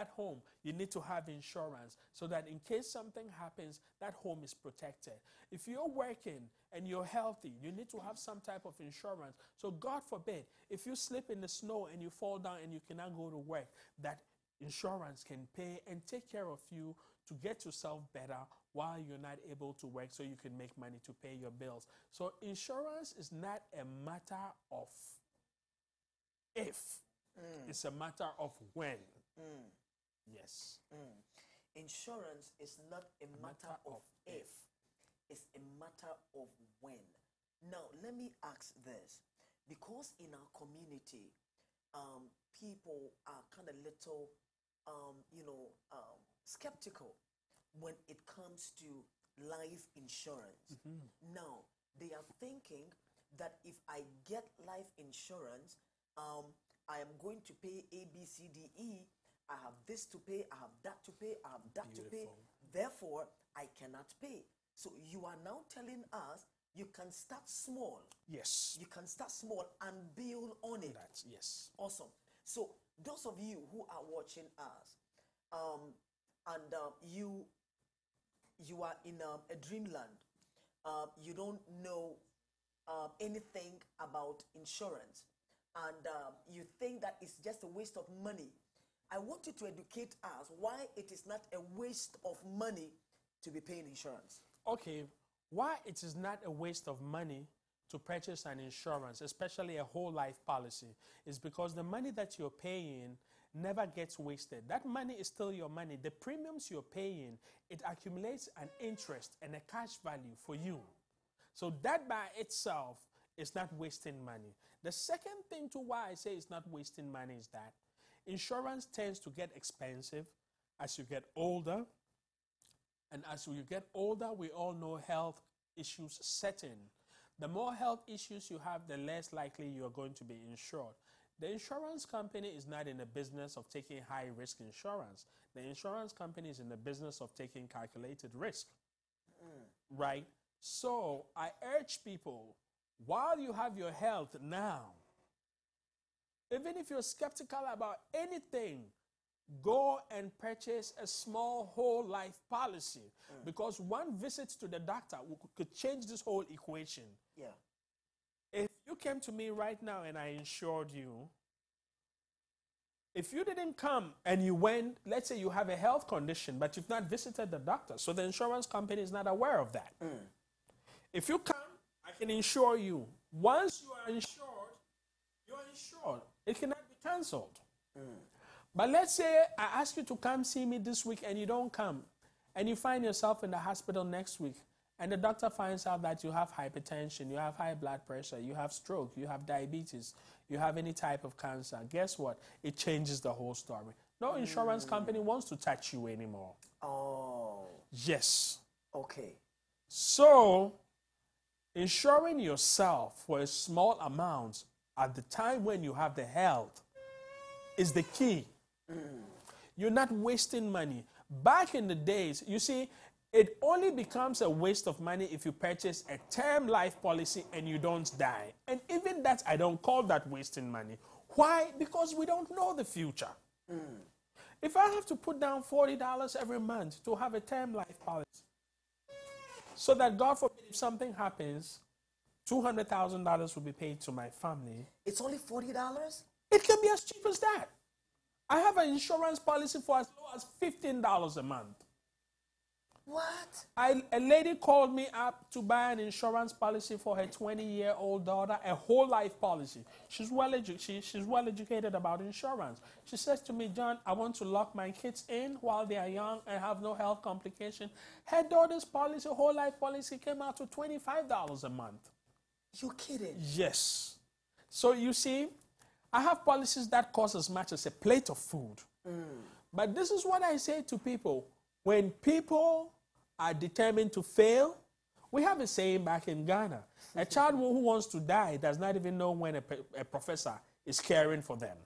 that home, you need to have insurance so that in case something happens, that home is protected. If you're working and you're healthy, you need to have some type of insurance. So God forbid, if you slip in the snow and you fall down and you cannot go to work, that insurance can pay and take care of you to get yourself better while you're not able to work so you can make money to pay your bills. So insurance is not a matter of if. It's a matter of when. Yes. Insurance is not a matter of if. It's a matter of when. Now, let me ask this. Because in our community, people are kind of little, skeptical when it comes to life insurance. Now, they are thinking that if I get life insurance, I am going to pay A, B, C, D, E. I have this to pay, I have that to pay, I have that to pay. Therefore, I cannot pay. So you are now telling us you can start small. Yes. You can start small and build on it. Yes. Awesome. So those of you who are watching us, you are in a dreamland. You don't know anything about insurance, and you think that it's just a waste of money. I want you to educate us why it is not a waste of money to be paying insurance. Okay, why it is not a waste of money to purchase an insurance, especially a whole life policy, is because the money that you're paying never gets wasted. That money is still your money. The premiums you're paying, it accumulates an interest and a cash value for you. So that by itself is not wasting money. The second thing to why I say it's not wasting money is that insurance tends to get expensive as you get older. And as you get older, we all know health issues set in. The more health issues you have, the less likely you are going to be insured. The insurance company is not in the business of taking high-risk insurance. The insurance company is in the business of taking calculated risk, right? So I urge people, while you have your health now, even if you're skeptical about anything, go and purchase a small whole life policy, because one visit to the doctor could change this whole equation. Yeah. If you came to me right now and I insured you, if you didn't come and you went, let's say you have a health condition, but you've not visited the doctor, so the insurance company is not aware of that. If you come, I can insure you. Once you are insured, you're insured. It cannot be cancelled. But let's say I ask you to come see me this week and you don't come, and you find yourself in the hospital next week, and the doctor finds out that you have hypertension, you have high blood pressure, you have stroke, you have diabetes, you have any type of cancer. Guess what? It changes the whole story. No insurance company wants to touch you anymore. Oh. Yes. Okay. So, insuring yourself for a small amount at the time when you have the health is the key. You're not wasting money. Back in the days, you see, it only becomes a waste of money if you purchase a term life policy and you don't die. And even that, I don't call that wasting money. Why? Because we don't know the future. If I have to put down $40 every month to have a term life policy, so that God forbid if something happens, $200,000 will be paid to my family. It's only $40? It can be as cheap as that. I have an insurance policy for as low as $15 a month. What? A lady called me up to buy an insurance policy for her 20-year-old daughter, a whole life policy. She's well educated about insurance. She says to me, John, I want to lock my kids in while they are young and have no health complication. Her daughter's policy, whole life policy, came out to $25 a month. You kidding? Yes. So you see, I have policies that cost as much as a plate of food. But this is what I say to people. When people are determined to fail, we have a saying back in Ghana. A child who wants to die does not even know when a professor is caring for them.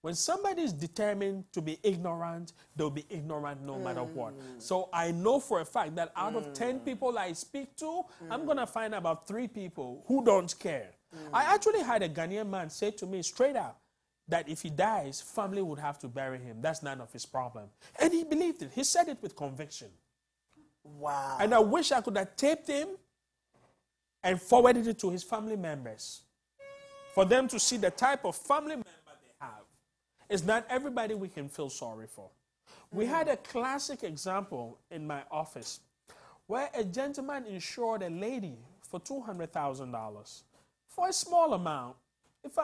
When somebody is determined to be ignorant, they'll be ignorant no matter what. So I know for a fact that out of 10 people I speak to, I'm going to find about 3 people who don't care. I actually had a Ghanaian man say to me straight up, that if he dies, family would have to bury him. That's none of his problem. And he believed it. He said it with conviction. Wow. And I wish I could have taped him and forwarded it to his family members for them to see the type of family member they have. It's not everybody we can feel sorry for. We had a classic example in my office where a gentleman insured a lady for $200,000 for a small amount. If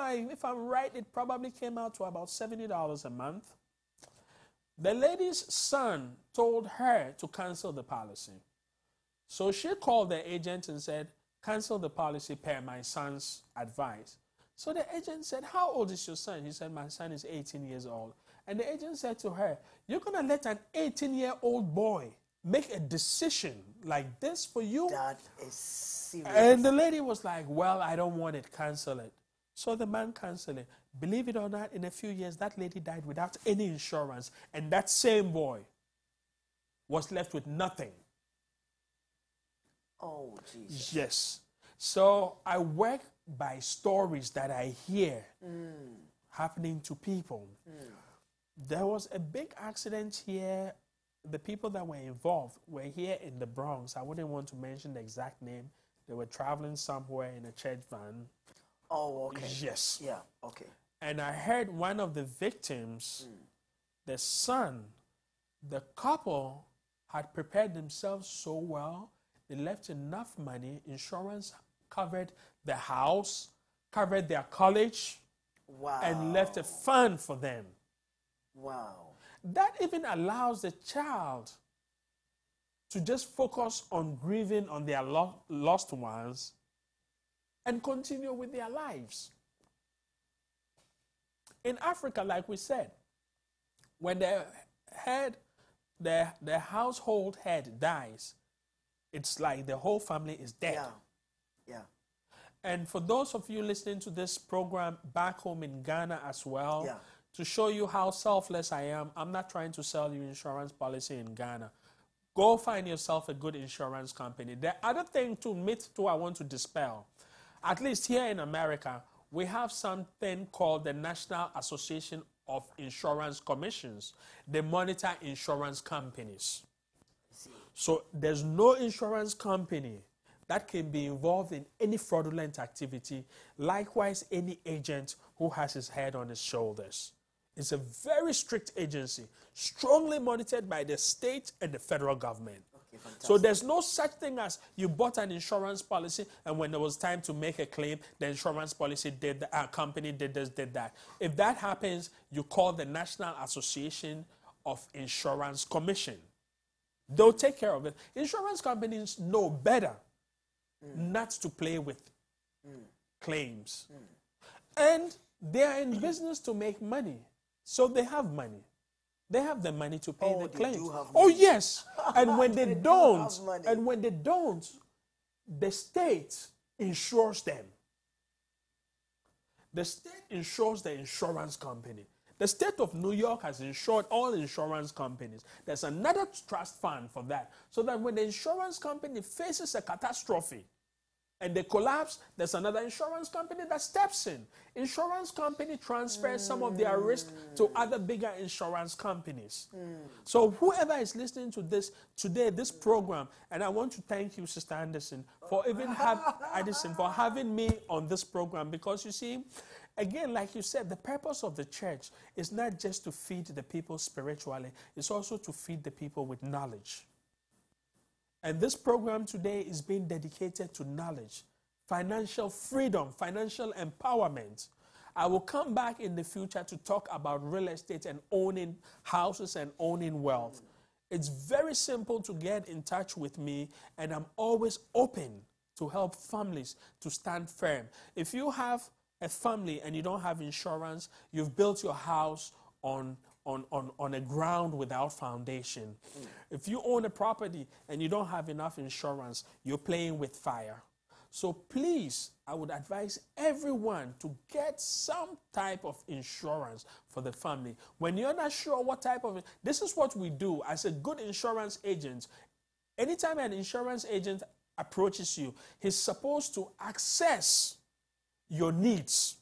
I'm right, it probably came out to about $70 a month. The lady's son told her to cancel the policy. So she called the agent and said, cancel the policy per my son's advice. So the agent said, how old is your son? He said, my son is 18 years old. And the agent said to her, you're going to let an 18-year-old boy make a decision like this for you? That is serious. And the lady was like, well, I don't want it. Cancel it. So the man canceled it. Believe it or not, in a few years, that lady died without any insurance. And that same boy was left with nothing. Oh, Jesus. Yes. So I work by stories that I hear happening to people. There was a big accident here. The people that were involved were here in the Bronx. I wouldn't want to mention the exact name. They were traveling somewhere in a church van. Oh, okay. Yes. Yeah, okay. And I heard one of the victims, the son, the couple had prepared themselves so well. They left enough money. Insurance covered the house, covered their college, Wow. and left a fund for them. Wow. That even allows the child to just focus on grieving on their lost ones and continue with their lives. In Africa, like we said, when the household head dies, it's like the whole family is dead. Yeah. Yeah. And for those of you listening to this program back home in Ghana as well, Yeah. to show you how selfless I am, I'm not trying to sell you insurance policy in Ghana. Go find yourself a good insurance company. The other thing too, myth too, I want to dispel. At least here in America, we have something called the National Association of Insurance Commissions. They monitor insurance companies. So there's no insurance company that can be involved in any fraudulent activity. Likewise, any agent who has his head on his shoulders. It's a very strict agency, strongly monitored by the state and the federal government. Okay, so there's no such thing as you bought an insurance policy and when there was time to make a claim, the insurance policy did, company did this, did that. If that happens, you call the National Association of Insurance Commission. They'll take care of it. Insurance companies know better not to play with claims. And they are in business to make money. So they have money. They have the money to pay the claims. Oh, yes. And when they don't, the state insures them. The state insures the insurance company. The state of New York has insured all insurance companies. There's another trust fund for that. So that when the insurance company faces a catastrophe and they collapse, there's another insurance company that steps in. Insurance company transfers some of their risk to other bigger insurance companies. So whoever is listening to this today, this program, and I want to thank you, Sister Anderson, for for having me on this program, because you see, again, like you said, the purpose of the church is not just to feed the people spiritually, it's also to feed the people with knowledge. And this program today is being dedicated to knowledge, financial freedom, financial empowerment. I will come back in the future to talk about real estate and owning houses and owning wealth. It's very simple to get in touch with me, and I'm always open to help families to stand firm. If you have a family and you don't have insurance, you've built your house on a ground without foundation. If you own a property and you don't have enough insurance, you're playing with fire. So please, I would advise everyone to get some type of insurance for the family. When you're not sure what type of, this is what we do as a good insurance agent. Anytime an insurance agent approaches you, he's supposed to assess your needs.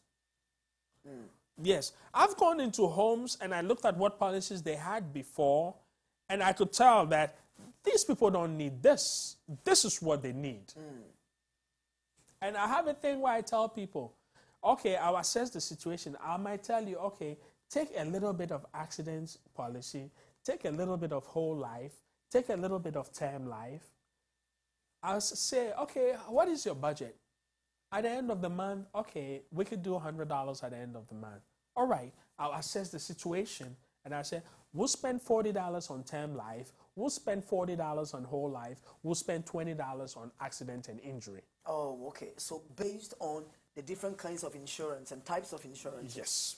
Yes. I've gone into homes and I looked at what policies they had before, and I could tell that these people don't need this. This is what they need. And I have a thing where I tell people, okay, I'll assess the situation. I might tell you, okay, take a little bit of accidents policy, take a little bit of whole life, take a little bit of term life. I'll say, okay, what is your budget? At the end of the month, okay, we could do $100 at the end of the month. All right, I'll assess the situation, and I say, we'll spend $40 on term life, we'll spend $40 on whole life, we'll spend $20 on accident and injury. Oh, okay. So based on the different kinds of insurance and types of insurance. Yes.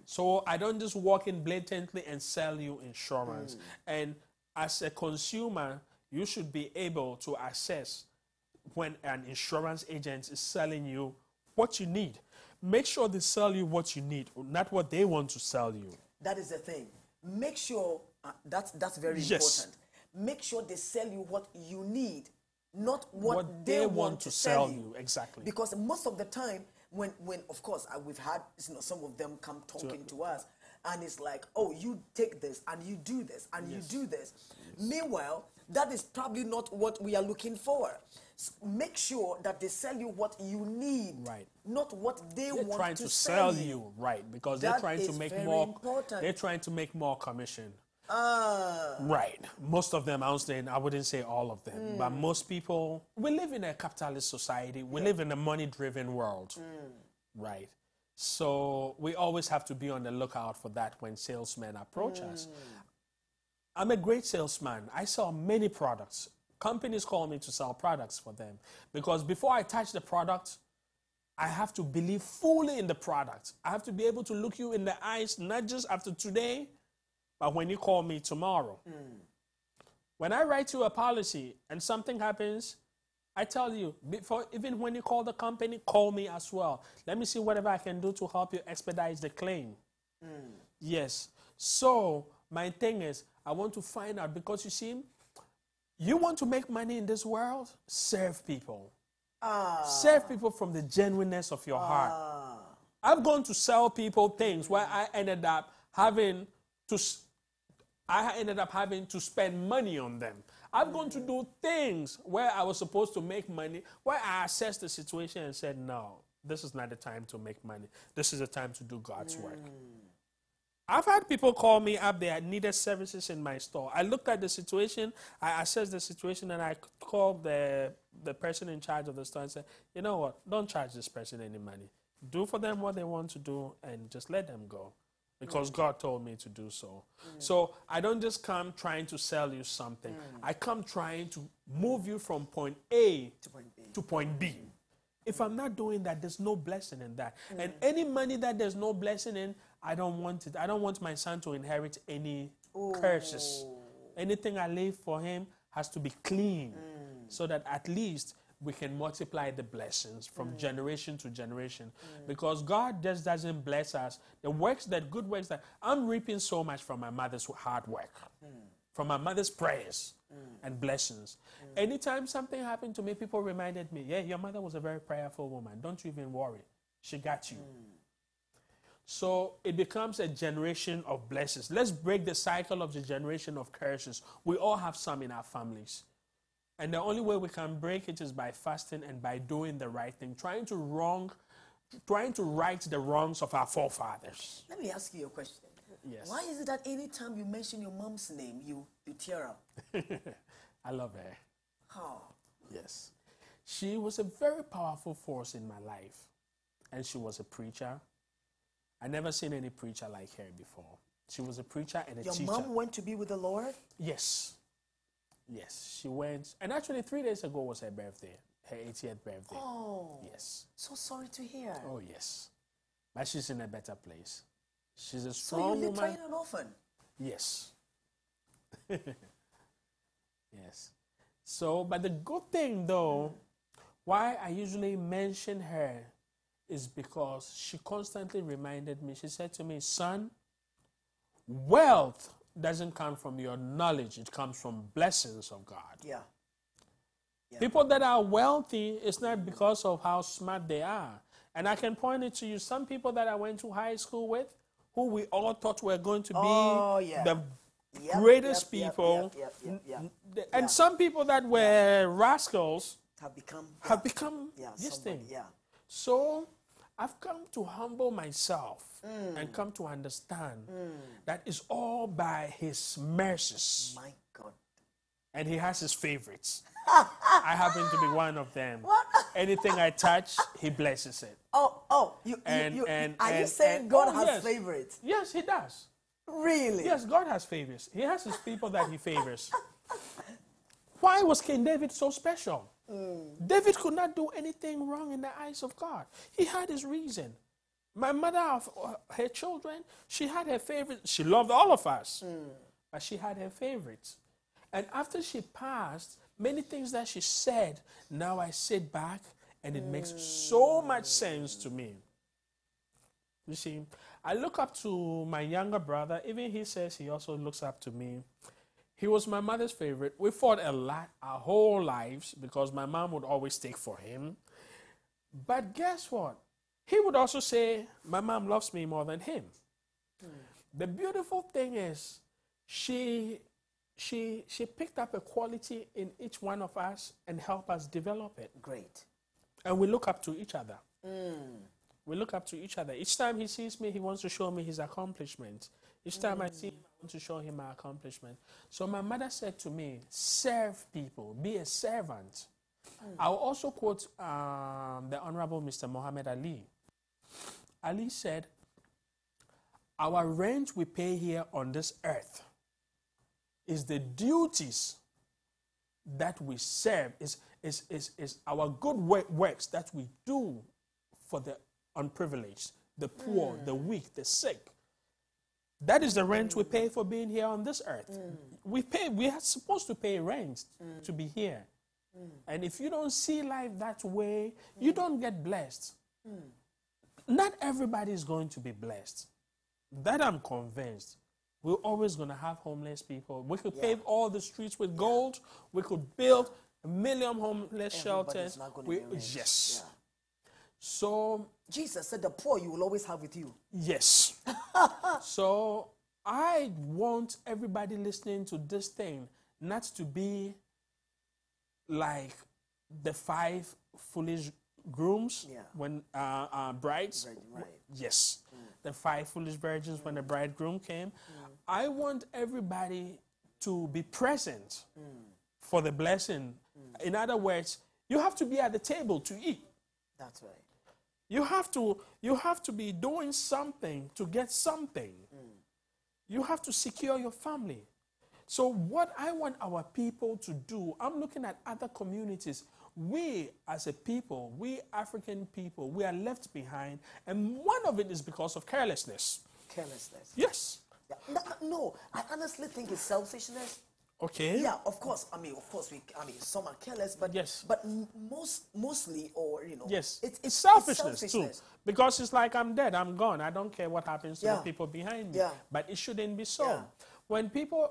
So I don't just walk in blatantly and sell you insurance. And as a consumer, you should be able to assess when an insurance agent is selling you what you need. Make sure they sell you what you need, not what they want to sell you. That is the thing. Make sure, that's very important. Make sure they sell you what you need, not what they want to sell you. Exactly. Because most of the time, when of course, we've had some of them come talking to us, and it's like, oh, you take this, and you do this, and you do this. Meanwhile, that is probably not what we are looking for. Make sure that they sell you what you need, not what they're want to sell you. Right, because they're trying to make more. Important. They're trying to make more commission. Right. Most of them, I wouldn't say all of them, but most people, we live in a capitalist society. We live in a money-driven world. Right. So we always have to be on the lookout for that when salesmen approach us. I'm a great salesman. I sell many products. Companies call me to sell products for them because before I touch the product, I have to believe fully in the product. I have to be able to look you in the eyes, not just after today, but when you call me tomorrow. When I write you a policy and something happens, I tell you, before, even when you call the company, call me as well. Let me see whatever I can do to help you expedite the claim. Yes. So my thing is, I want to find out, because you see, you want to make money in this world? Serve people. Serve people from the genuineness of your heart. I've gone to sell people things where I ended up having to spend money on them. I've gone to do things where I was supposed to make money, where I assessed the situation and said, no, this is not the time to make money. This is the time to do God's work. I've had people call me up, they needed services in my store. I looked at the situation, I assessed the situation, and I called the person in charge of the store and said, you know what, don't charge this person any money. Do for them what they want to do and just let them go. Because God told me to do so. So I don't just come trying to sell you something. I come trying to move you from point A to point B. If I'm not doing that, there's no blessing in that. And any money that there's no blessing in, I don't want it. I don't want my son to inherit any curses. Anything I leave for him has to be clean so that at least we can multiply the blessings from generation to generation. Because God just doesn't bless us. The good works that I'm reaping so much from my mother's hard work, from my mother's prayers and blessings. Anytime something happened to me, people reminded me, yeah, your mother was a very prayerful woman. Don't you even worry. She got you. So it becomes a generation of blessings. Let's break the cycle of the generation of curses. We all have some in our families. And the only way we can break it is by fasting and by doing the right thing, trying to right the wrongs of our forefathers. Let me ask you a question. Yes. Why is it that anytime you mention your mom's name, you tear up? I love her. How? Yes. She was a very powerful force in my life. And she was a preacher. I never seen any preacher like her before. She was a preacher and a teacher. Your mom went to be with the Lord? Yes. Yes, she went. And actually 3 days ago was her birthday, her 80th birthday. Oh. Yes. So sorry to hear. Oh, yes. But she's in a better place. She's a strong woman. So you lived in an orphan? Yes. Yes. So, but the good thing though, why I usually mention her is because she constantly reminded me, she said to me, son, wealth doesn't come from your knowledge, it comes from blessings of God. Yeah. People that are wealthy, it's not because of how smart they are. And I can point it to you. Some people that I went to high school with, who we all thought were going to be the greatest people. And some people that were rascals have become this thing. So I've come to humble myself and come to understand that it's all by his mercies. My God. And he has his favorites. I happen to be one of them. What? Anything I touch, he blesses it. Are you saying God has favorites? Yes, he does. Really? Yes, God has favorites. He has his people that he favors. Why was King David so special? David could not do anything wrong in the eyes of God. He had his reason. My mother, her children, she had her favorites. She loved all of us, but she had her favorites. And after she passed, many things that she said, now I sit back and it makes so much sense to me. You see, I look up to my younger brother. Even he says he also looks up to me. He was my mother's favorite. We fought a lot our whole lives because my mom would always take for him. But guess what? He would also say, my mom loves me more than him. The beautiful thing is, she picked up a quality in each one of us and helped us develop it. Great. And we look up to each other. We look up to each other. Each time he sees me, he wants to show me his accomplishments. Each time I see him, I want to show him my accomplishment. So my mother said to me, serve people, be a servant. I'll also quote the Honorable Mr. Muhammad Ali. Ali said, our rent we pay here on this earth is the duties that we serve, is our good works that we do for the unprivileged, the poor, the weak, the sick. That is the rent we pay for being here on this earth. We are supposed to pay rent to be here. And if you don't see life that way, you don't get blessed. Not everybody is going to be blessed. That I'm convinced. We're always going to have homeless people. We could pave all the streets with gold. We could build 1 million homeless shelters. Yes. Yeah. So Jesus said the poor you will always have with you. Yes. So I want everybody listening to this thing not to be like the 5 foolish grooms when brides. Right. Yes. The 5 foolish virgins when the bridegroom came. I want everybody to be present for the blessing. In other words, you have to be at the table to eat. That's right. You have to be doing something to get something. You have to secure your family. So what I want our people to do, I'm looking at other communities. We as a people, we African people, we are left behind. And one of it is because of carelessness. Carelessness. Yes. Yeah. No, I honestly think it's selfishness. Okay. Yeah, of course. Some are careless, but yes. But mostly, or yes, it's selfishness too. Because it's like I'm dead, I'm gone. I don't care what happens to the people behind me. Yeah. But it shouldn't be so. Yeah. When people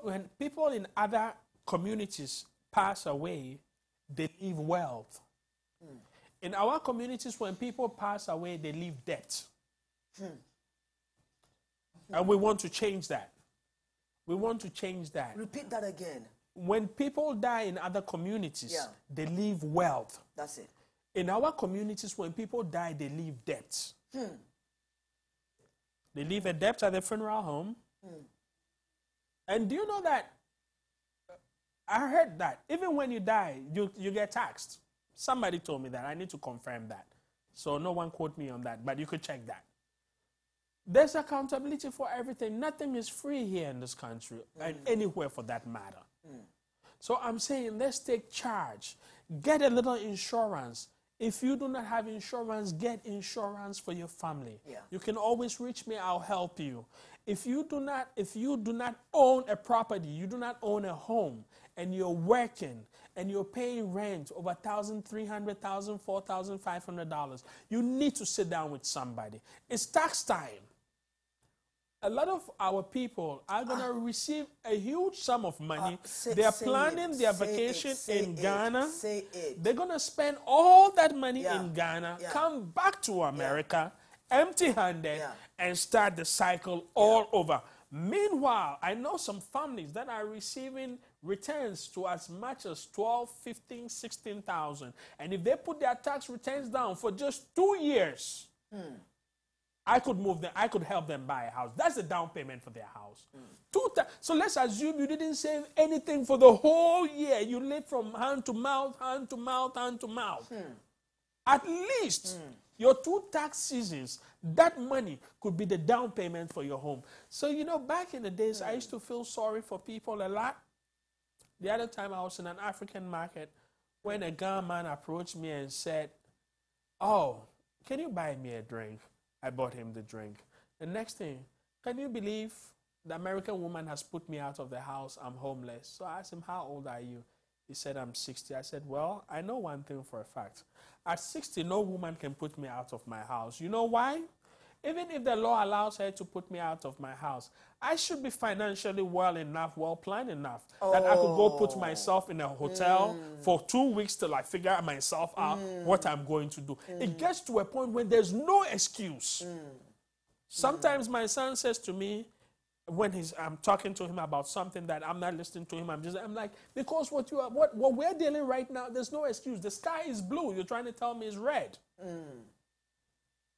in other communities pass away, they leave wealth. In our communities, when people pass away, they leave debt. And we want to change that. We want to change that. Repeat that again. When people die in other communities, they leave wealth. That's it. In our communities, when people die, they leave debts. They leave a debt at the funeral home. And do you know that? I heard that even when you die, you get taxed. Somebody told me that. I need to confirm that. So no one quote me on that, but you could check that. There's accountability for everything. Nothing is free here in this country, and anywhere for that matter. So I'm saying, let's take charge. Get a little insurance. If you do not have insurance, get insurance for your family. Yeah. You can always reach me, I'll help you. If you do not own a property, you do not own a home, and you're working, and you're paying rent over $1,300, $1,000, $4,500, you need to sit down with somebody. It's tax time. a lot of our people are going to receive a huge sum of money. Say They are it, planning their say it, vacation say in it, Ghana. say it. They're going to spend all that money Yeah, in Ghana, yeah. come back to America empty-handed, Yeah. and start the cycle all over. Meanwhile, I know some families that are receiving returns to as much as 12, 15, 16,000. And if they put their tax returns down for just 2 years, I could move them, I could help them buy a house. That's the down payment for their house. So let's assume you didn't save anything for the whole year. You live from hand to mouth, hand to mouth, hand to mouth. At least your 2 tax seasons, that money could be the down payment for your home. So, you know, back in the days, I used to feel sorry for people a lot. The other time I was in an African market when a Ghanaian man approached me and said, "Oh, can you buy me a drink?" I bought him the drink. The next thing, "Can you believe the American woman has put me out of the house? I'm homeless." So I asked him, "How old are you?" He said, "I'm 60. I said, "Well, I know one thing for a fact. At 60, no woman can put me out of my house. You know why? Even if the law allows her to put me out of my house, I should be financially well enough, well planned enough that I could go put myself in a hotel for 2 weeks till I figure myself out what I'm going to do." It gets to a point when there's no excuse. Sometimes my son says to me, when I'm talking to him about something that I'm not listening to him, I'm like, because what we're dealing right now, there's no excuse. The sky is blue. You're trying to tell me it's red.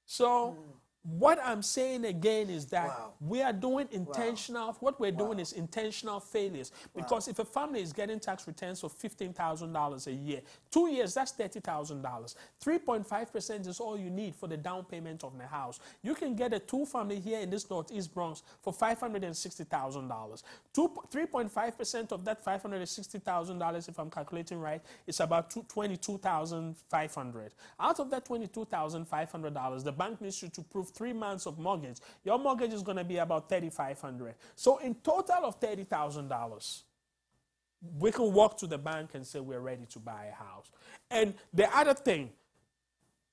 So what I'm saying again is that we are doing intentional, what we're doing is intentional failures. Because if a family is getting tax returns of $15,000 a year, 2 years, that's $30,000. 3.5% is all you need for the down payment of the house. You can get a 2-family here in this Northeast Bronx for $560,000. 3.5% of that $560,000, if I'm calculating right, is about $22,500. Out of that $22,500, the bank needs you to prove 3 months of mortgage. Your mortgage is going to be about $3,500. So in total of $30,000, we can walk to the bank and say we're ready to buy a house. And the other thing,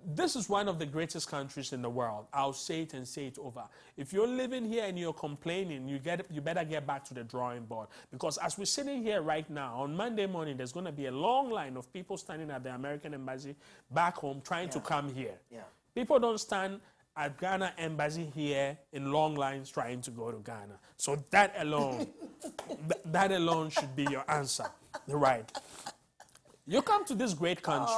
this is one of the greatest countries in the world. I'll say it and say it over. If you're living here and you're complaining, you better get back to the drawing board. Because as we're sitting here right now, on Monday morning, there's going to be a long line of people standing at the American embassy back home trying to come here. People don't stand at Ghana embassy here in long lines trying to go to Ghana. So that alone, that alone should be your answer. Right. You come to this great country.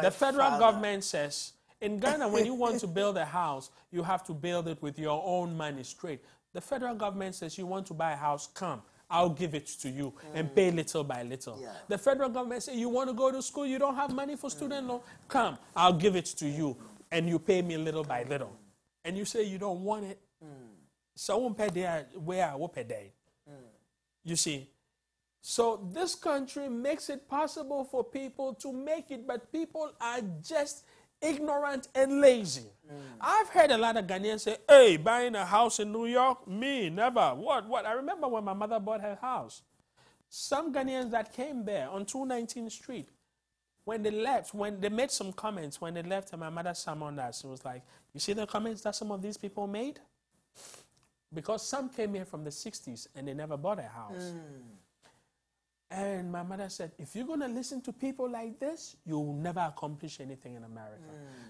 The federal government says, in Ghana, when you want to build a house, you have to build it with your own money straight. The federal government says, you want to buy a house, come. I'll give it to you and pay little by little. The federal government says, you want to go to school, you don't have money for student loan, come. I'll give it to you. And you pay me little by little. And you say you don't want it. So won't pay there where I will pay there. You see. So this country makes it possible for people to make it, but people are just ignorant and lazy. I've heard a lot of Ghanaians say, "Hey, buying a house in New York? Me, never. What? I remember when my mother bought her house. Some Ghanaians that came there on 219th Street, when they left, when they made some comments, when they left, and my mother summoned us, it was like, you see the comments that some of these people made? Because some came here from the 60s and they never bought a house. And my mother said, if you're going to listen to people like this, you'll never accomplish anything in America.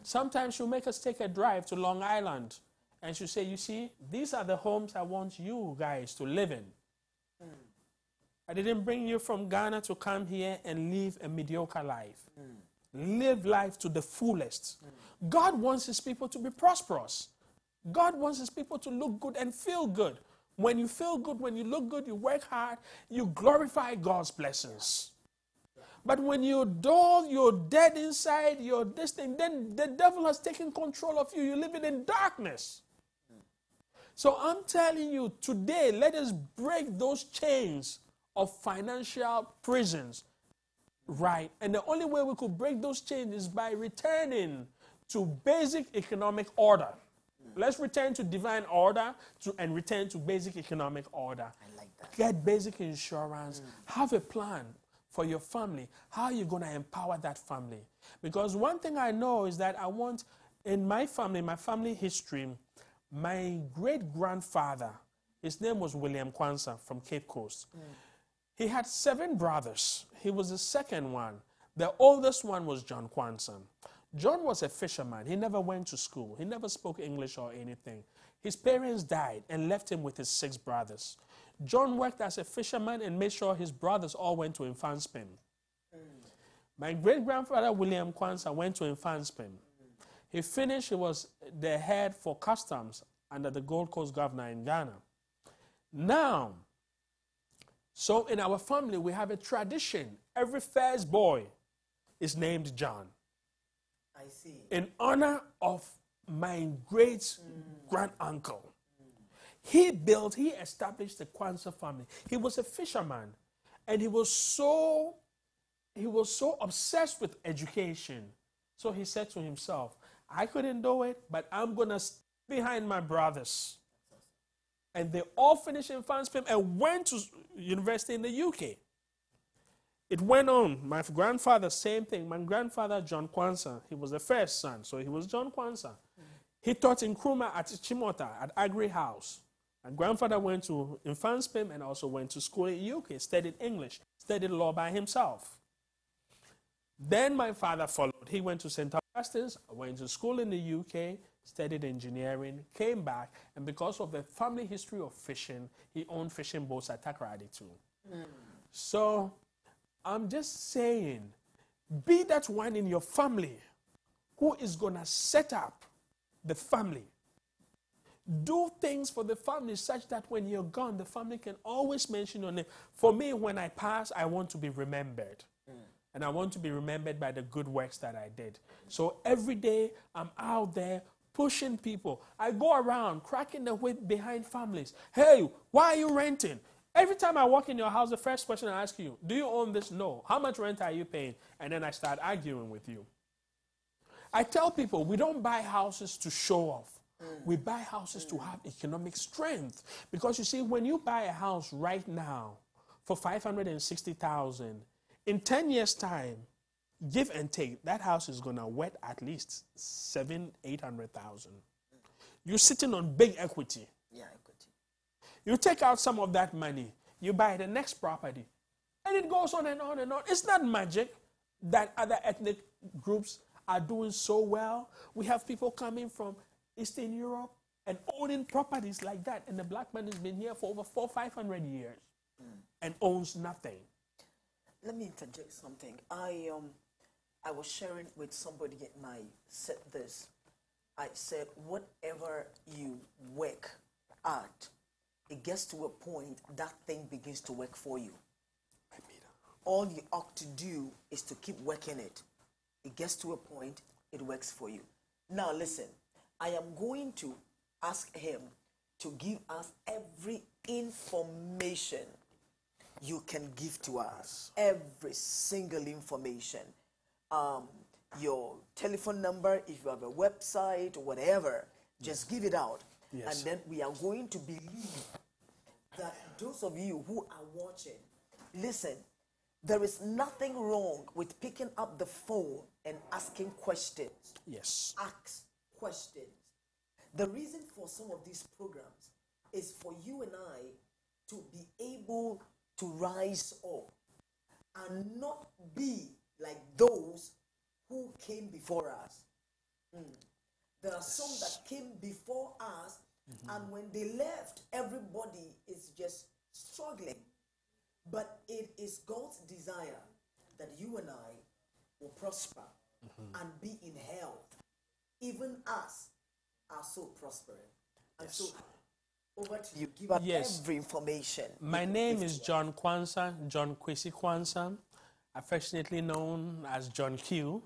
Sometimes she'll make us take a drive to Long Island. And she'll say, you see, these are the homes I want you guys to live in. I didn't bring you from Ghana to come here and live a mediocre life. Live life to the fullest. God wants his people to be prosperous. God wants his people to look good and feel good. When you feel good, when you look good, you work hard, you glorify God's blessings. But when you're dull, you're dead inside, you're this thing, then the devil has taken control of you. You're living in darkness. So I'm telling you, today, let us break those chains of financial prisons, right? And the only way we could break those chains is by returning to basic economic order. Let's return to divine order and return to basic economic order. I like that. Get basic insurance. Have a plan for your family. How are you going to empower that family? Because one thing I know is that I want, in my family history, My great-grandfather, his name was William Kwanzaa from Cape Coast. He had 7 brothers. He was the second one. The oldest one was John Kwanzaa. John was a fisherman. He never went to school. He never spoke English or anything. His parents died and left him with his 6 brothers. John worked as a fisherman and made sure his brothers all went to Infanspem. My great-grandfather, William Kwanzaa, went to Infanspem. He finished, he was the head for customs under the Gold Coast governor in Ghana. Now, so in our family, we have a tradition. Every first boy is named John. I see. In honor of my great-grand-uncle. He established the Kwanzaa family. He was a fisherman, and he was so obsessed with education. So he said to himself, I couldn't do it, but I'm going to stand behind my brothers. And they all finished in Infanspem and went to university in the UK. It went on. My grandfather, same thing. My grandfather, John Kwanzaa, he was the first son, so he was John Kwanzaa. He taught in Nkrumah at Chimota, at Agri House. My grandfather went to Infanspem and also went to school in the UK, studied English, studied law by himself. Then my father followed. He went to St. Augustine's, went to school in the UK, studied engineering, came back, and because of the family history of fishing, he owned fishing boats at Takoradi too. So I'm just saying, be that one in your family who is going to set up the family. Do things for the family such that when you're gone, the family can always mention your name. For me, when I pass, I want to be remembered. And I want to be remembered by the good works that I did. So every day, I'm out there pushing people. I go around cracking the whip behind families. Hey, why are you renting? Every time I walk in your house, the first question I ask you, do you own this? No. How much rent are you paying? And then I start arguing with you. I tell people, we don't buy houses to show off. We buy houses to have economic strength. Because you see, when you buy a house right now for $560,000, in 10 years' time, give and take, that house is going to worth at least $700,000-800,000. You're sitting on big equity. Yeah, equity. You take out some of that money, you buy the next property, and it goes on and on and on. It's not magic that other ethnic groups are doing so well. We have people coming from Eastern Europe and owning properties like that, and the black man has been here for over 400-500 years and owns nothing. Let me interject something. I was sharing with somebody and I said this. I said, whatever you work at, it gets to a point that thing begins to work for you. All you ought to do is to keep working it. It gets to a point, it works for you. Now listen, I am going to ask him to give us every information you can give to us, every single information. Your telephone number, if you have a website, whatever, just give it out. Yes. And then we are going to believe that those of you who are watching, listen, there is nothing wrong with picking up the phone and asking questions. Yes. Ask questions. The reason for some of these programs is for you and I to be able to rise up and not be like those who came before us. There are some that came before us, and when they left, everybody is just struggling. But it is God's desire that you and I will prosper and be in health, even us are so prospering. And so, over to you. Give us every information. My name is John Kwanzaa, John Kwesi Kwanzaa, affectionately known as John Q.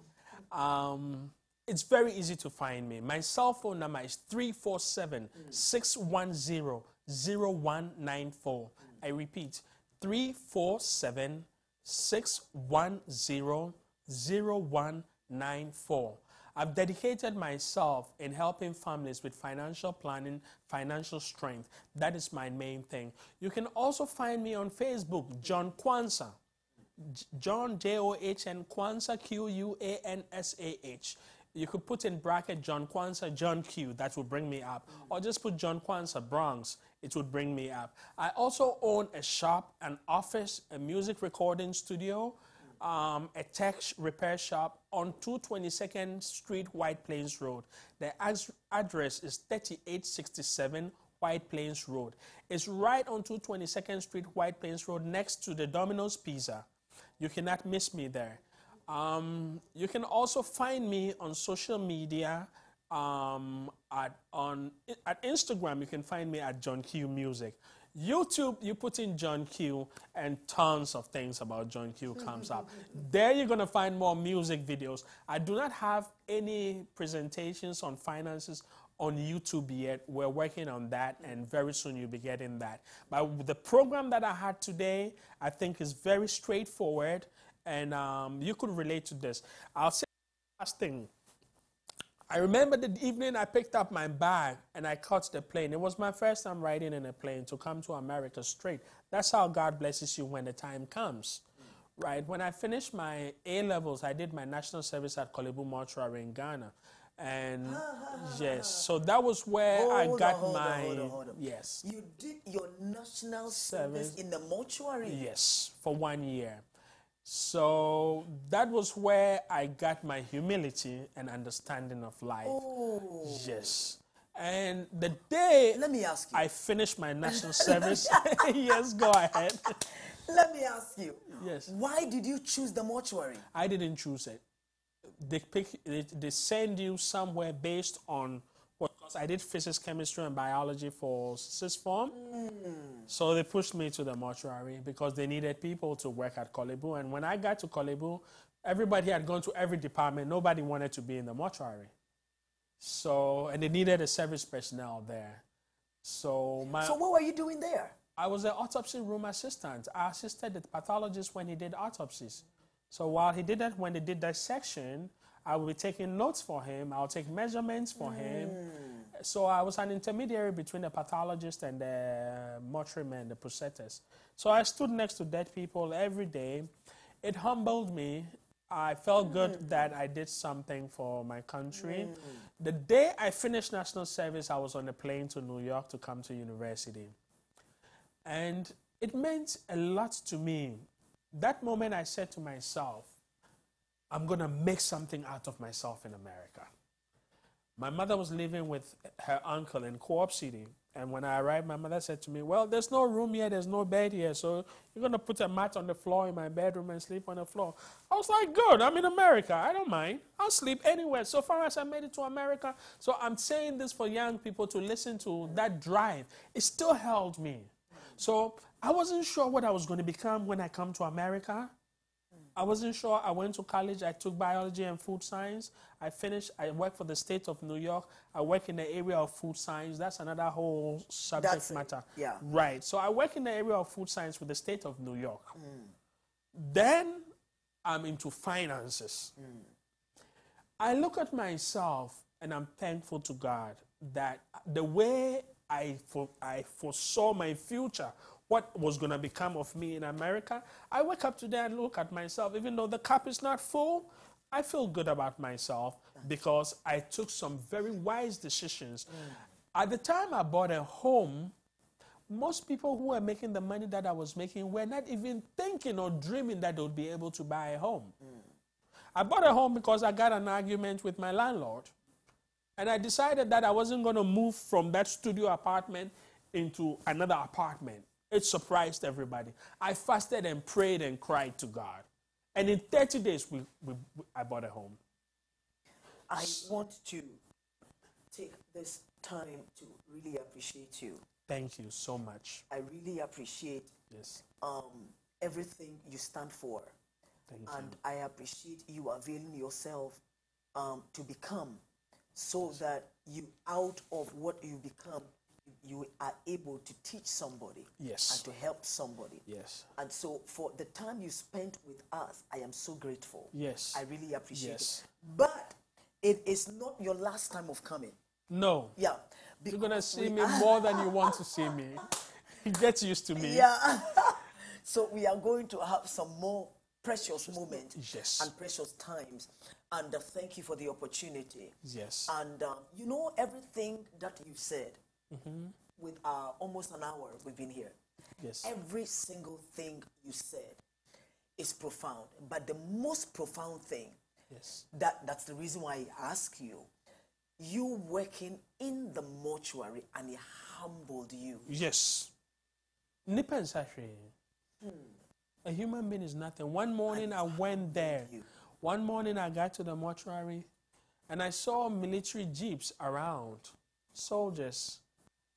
It's very easy to find me. My cell phone number is 347-610-0194. I repeat, 347-610-0194. I've dedicated myself in helping families with financial planning, financial strength. That is my main thing. You can also find me on Facebook, John Kwanzaa. John, John, Kwanzaa, Quansah. You could put in bracket John Kwanzaa, John Q, that would bring me up. Or just put John Kwanzaa, Bronx, it would bring me up. I also own a shop, an office, a music recording studio, a tech repair shop on 222nd Street, White Plains Road. The address is 3867 White Plains Road. It's right on 222nd Street, White Plains Road, next to the Domino's Pizza. You cannot miss me there. You can also find me on social media. At Instagram, you can find me at John Q Music. YouTube, you put in John Q and tons of things about John Q comes up. There you're going to find more music videos. I do not have any presentations on finances on YouTube yet. We're working on that, and very soon you'll be getting that. But the program that I had today, I think is very straightforward, and you could relate to this. I'll say the last thing. I remember the evening I picked up my bag and I caught the plane. It was my first time riding in a plane to come to America straight. That's how God blesses you when the time comes, right? When I finished my A-levels, I did my national service at Kolebu Mortuary in Ghana. And yes, so that was where I got hold on. Yes. You did your national service in the mortuary? Yes, for 1 year. So that was where I got my humility and understanding of life. Oh. Yes. And the day Let me ask you. I finished my national service, yes, go ahead. Let me ask you. Yes. Why did you choose the mortuary? I didn't choose it. They send you somewhere based on what, because I did physics, chemistry, and biology for sixth form. So they pushed me to the mortuary because they needed people to work at Kolebu. And when I got to Kolebu, everybody had gone to every department. Nobody wanted to be in the mortuary. So, and they needed a service personnel there. So what were you doing there? I was an autopsy room assistant. I assisted the pathologist when he did autopsies. So while he did that, when they did dissection, I would be taking notes for him. I'll take measurements for him. So I was an intermediary between the pathologist and the mortuary man, the processors. So I stood next to dead people every day. It humbled me. I felt good that I did something for my country. The day I finished national service, I was on a plane to New York to come to university. And it meant a lot to me. That moment I said to myself, I'm going to make something out of myself in America. My mother was living with her uncle in Co-op City. And when I arrived, my mother said to me, well, there's no room here, there's no bed here, so you're going to put a mat on the floor in my bedroom and sleep on the floor. I was like, good, I'm in America, I don't mind. I'll sleep anywhere, so far as I made it to America. So I'm saying this for young people to listen to that drive. It still held me. So I wasn't sure what I was going to become when I come to America. I wasn't sure. I went to college. I took biology and food science. I finished. I worked for the state of New York. I work in the area of food science. That's another whole subject matter. Yeah. Right. So I work in the area of food science with the state of New York. Then I'm into finances. I look at myself and I'm thankful to God that the way I foresaw my future, what was going to become of me in America, I wake up today and look at myself. Even though the cup is not full, I feel good about myself because I took some very wise decisions. At the time I bought a home, most people who were making the money that I was making were not even thinking or dreaming that they would be able to buy a home. I bought a home because I got an argument with my landlord. And I decided that I wasn't going to move from that studio apartment into another apartment. It surprised everybody. I fasted and prayed and cried to God. And in 30 days, I bought a home. I want to take this time to really appreciate you. Thank you so much. I really appreciate everything you stand for. Thank you. I appreciate you availing yourself to become so that you, out of what you become, you are able to teach somebody and to help somebody. And so for the time you spent with us, I am so grateful. I really appreciate it. But it is not your last time of coming. No. Yeah. You're going to see me more than you want to see me. Get used to me. Yeah. So we are going to have some more precious moments Yes. and precious times. And thank you for the opportunity. Yes. And you know, everything that you said, with almost an hour we've been here, Yes. every single thing you said is profound. But the most profound thing, Yes. that's the reason why I ask you, you working in the mortuary, and it humbled you. Yes. Nipa nsahwe. A human being is nothing. One morning I went there. One morning I got to the mortuary and I saw military jeeps around, soldiers,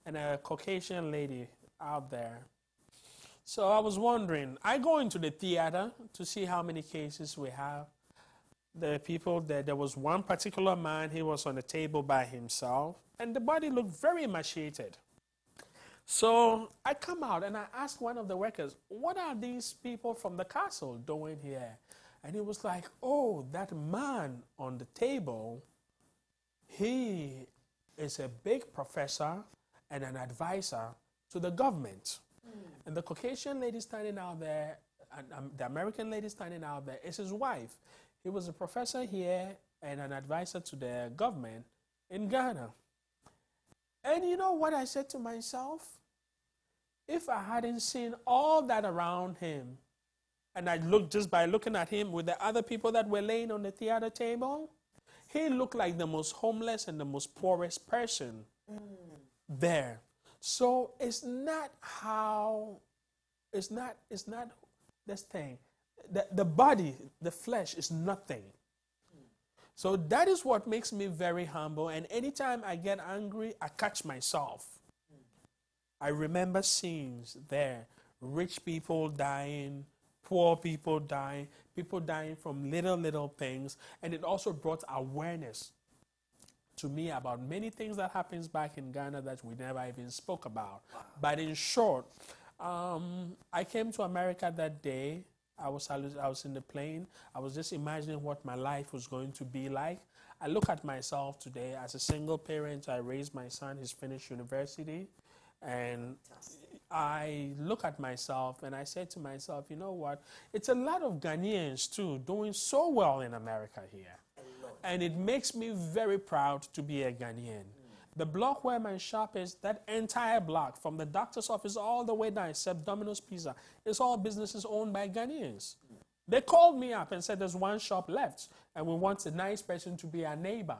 and a Caucasian lady out there. So I was wondering, I go into the theater to see how many cases we have. The people there was one particular man, he was on the table by himself, and the body looked very emaciated. So I come out and I ask one of the workers, what are these people from the castle doing here? And he was like, oh, that man on the table, he is a big professor and an advisor to the government. And the Caucasian lady standing out there, and the American lady standing out there, is his wife. He was a professor here and an advisor to the government in Ghana. And you know what I said to myself? If I hadn't seen all that around him, and I looked just by looking at him with the other people that were laying on the theater table, he looked like the most homeless and the most poorest person there. So it's not this thing. The body, the flesh is nothing. So that is what makes me very humble. And anytime I get angry, I catch myself. I remember scenes there, rich people dying, poor people dying from little things. And it also brought awareness to me about many things that happens back in Ghana that we never even spoke about. But in short, I came to America that day. I was in the plane. I was just imagining what my life was going to be like. I look at myself today as a single parent. I raised my son. He's finished university. And I look at myself and I said to myself, you know what? It's a lot of Ghanaians too doing so well in America here. And it makes me very proud to be a Ghanaian. The block where my shop is, that entire block, from the doctor's office all the way down, except Domino's Pizza, it's all businesses owned by Ghanaians. They called me up and said there's one shop left, and we want a nice person to be our neighbor.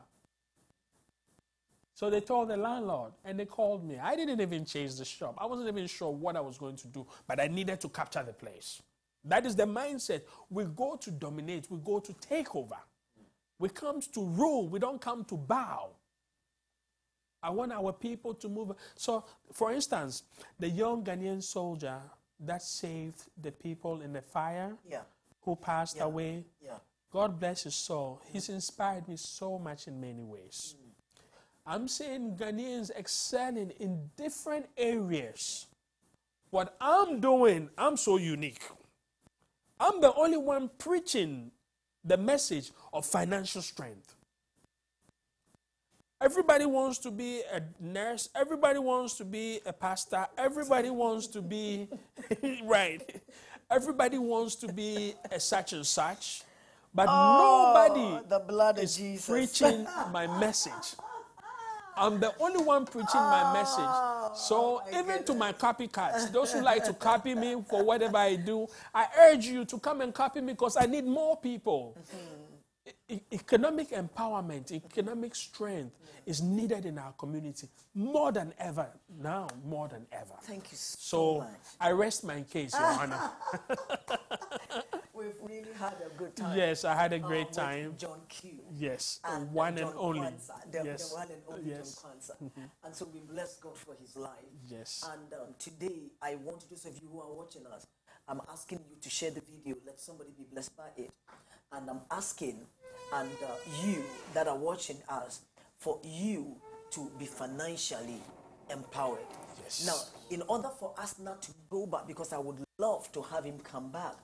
So they told the landlord, and they called me. I didn't even change the shop. I wasn't even sure what I was going to do, but I needed to capture the place. That is the mindset. We go to dominate. We go to take over. We come to rule. We don't come to bow. I want our people to move. So, for instance, the young Ghanaian soldier that saved the people in the fire, who passed away, God bless his soul. He's inspired me so much in many ways. I'm seeing Ghanaians excelling in different areas. What I'm doing, I'm so unique. I'm the only one preaching the message of financial strength. Everybody wants to be a nurse. Everybody wants to be a pastor. Everybody wants to be, right. Everybody wants to be a such and such. But nobody the blood of is Jesus. preaching my message. I'm the only one preaching my message. So even to my copycats, those who like to copy me for whatever I do, I urge you to come and copy me because I need more people. Economic empowerment, economic strength is needed in our community more than ever. Now, more than ever. Thank you so much. I rest my case, Your Honor. We've really had a good time. Yes, I had a great time. John Q. Yes, and one John and only. Kwanzaa, the one and only Yes. John Kwanzaa. And so we bless God for his life. Yes. And today, I want those of you who are watching us, I'm asking you to share the video. Let somebody be blessed by it. And I'm asking, and you that are watching us, for you to be financially empowered. Yes. Now, in order for us not to go back, because I would love to have him come back,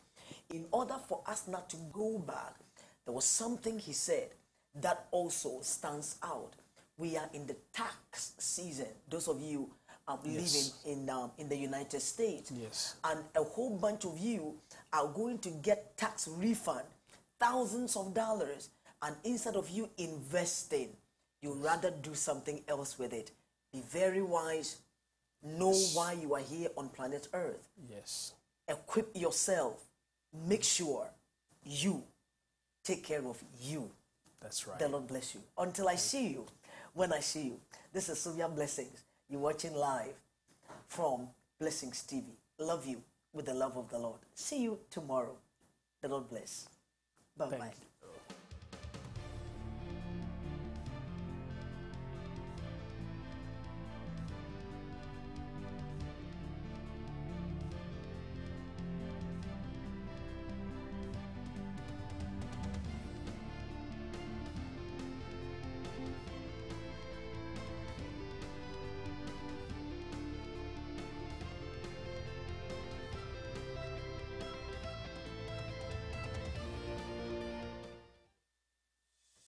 in order for us not to go back, there was something he said that also stands out. We are in the tax season. Those of you Yes. living in the United States. Yes. And a whole bunch of you are going to get tax refund, thousands of dollars, and instead of you investing, you rather do something else with it. Be very wise. Know why you are here on planet Earth. Yes. Equip yourself. Make sure you take care of you. That's right. The Lord bless you. Until I see you, when I see you, this is Sylvia Blessings. You're watching live from Blessings TV. Love you with the love of the Lord. See you tomorrow. The Lord bless. Bye-bye.